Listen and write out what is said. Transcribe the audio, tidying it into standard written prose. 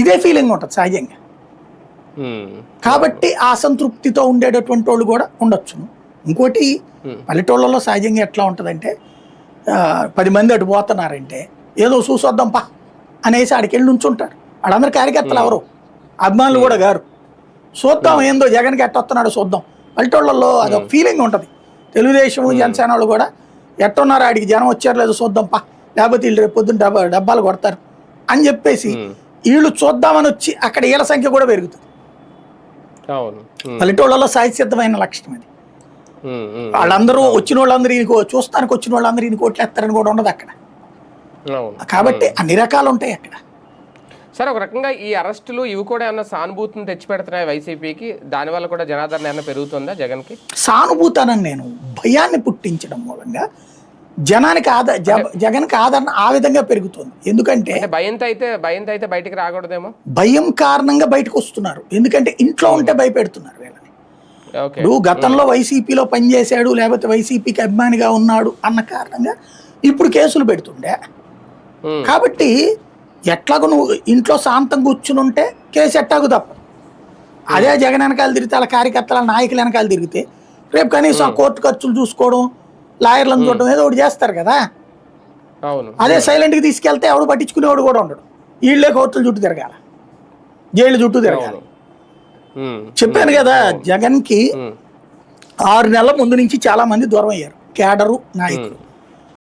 ఇదే ఫీలింగ్ ఉంటుంది సహజంగా. కాబట్టి అసంతృప్తితో ఉండేటటువంటి వాళ్ళు కూడా ఉండొచ్చును. ఇంకోటి పల్లెటూళ్ళలో సహజంగా ఎట్లా ఉంటుందంటే 10 మంది అటు పోతున్నారంటే ఏదో చూసొద్దాం పా అనేసి ఆడికి వెళ్ళి ఉంచుంటారు. వాళ్ళందరూ కార్యకర్తలు ఎవరు, అభిమానులు కూడా గారు. చూద్దాం ఏందో జగన్కి ఎట్టొస్తున్నాడో చూద్దాం. పల్లెటూళ్ళలో అదొక ఫీలింగ్ ఉంటుంది. తెలుగుదేశం జనసేన వాళ్ళు కూడా ఎట్టున్నారు ఆడికి జనం వచ్చారు లేదో చూద్దాం పా, లేకపోతే వీళ్ళు రేపు పొద్దున్న డబ్బాలు కొడతారు అని చెప్పేసి వీళ్ళు చూద్దామని వచ్చి అక్కడ వీళ్ళ సంఖ్య కూడా పెరుగుతుంది. పల్లెటూళ్ళలో సహజసిద్ధమైన లక్షణం అది. వాళ్ళందరూ వచ్చిన వాళ్ళందరూ చూస్తానికి వచ్చిన వాళ్ళందరూ ఈయన కోట్లేస్తారని కూడా ఉండదు అక్కడ. కాబట్టి అన్ని రకాలు ఉంటాయి అక్కడ. సార్, ఒక రకంగా ఈ అరెస్టులు ఇవి కూడా ఏమన్నా సానుభూతిని తెచ్చిపెడుతున్నాయి వైసీపీకి? దానివల్ల కూడా జనాదరణ ఏమన్నా పెరుగుతుందా జగన్కి? సానుభూతి అని నేను భయాన్ని పుట్టించడం మూలంగా జనానికి జగన్కి ఆదరణ ఆ విధంగా పెరుగుతుంది. ఎందుకంటే భయంతో అయితే బయటికి రాకూడదేమో. భయం కారణంగా బయటకు వస్తున్నారు. ఎందుకంటే ఇంట్లో ఉంటే భయపెడుతున్నారు వీళ్ళని. ఇప్పుడు గతంలో వైసీపీలో పనిచేశాడు లేకపోతే వైసీపీకి అభిమానిగా ఉన్నాడు అన్న కారణంగా ఇప్పుడు కేసులు పెడుతుండే. కాబట్టి ఎట్లాగో నువ్వు ఇంట్లో శాంతం కూర్చుని ఉంటే కేసు ఎట్టాగు తప్పదు. అదే జగన్ వెనకాల తిరిగితే వాళ్ళ కార్యకర్తల నాయకుల వెనకాల తిరిగితే రేపు కనీసం కోర్టు ఖర్చులు చూసుకోవడం, లాయర్లను చూడడం ఏదో ఒకటి చేస్తారు కదా. అదే సైలెంట్గా తీసుకెళ్తే ఎవడు పట్టించుకునేవాడు కూడా ఉండడు. వీళ్ళే కోర్టుల చుట్టూ తిరగాల, జైలు చుట్టూ తిరగాలి. చెప్పాను కదా, జగన్కి 6 నెలల ముందు నుంచి చాలా మంది దూరం అయ్యారు, కేడరు నాయకులు.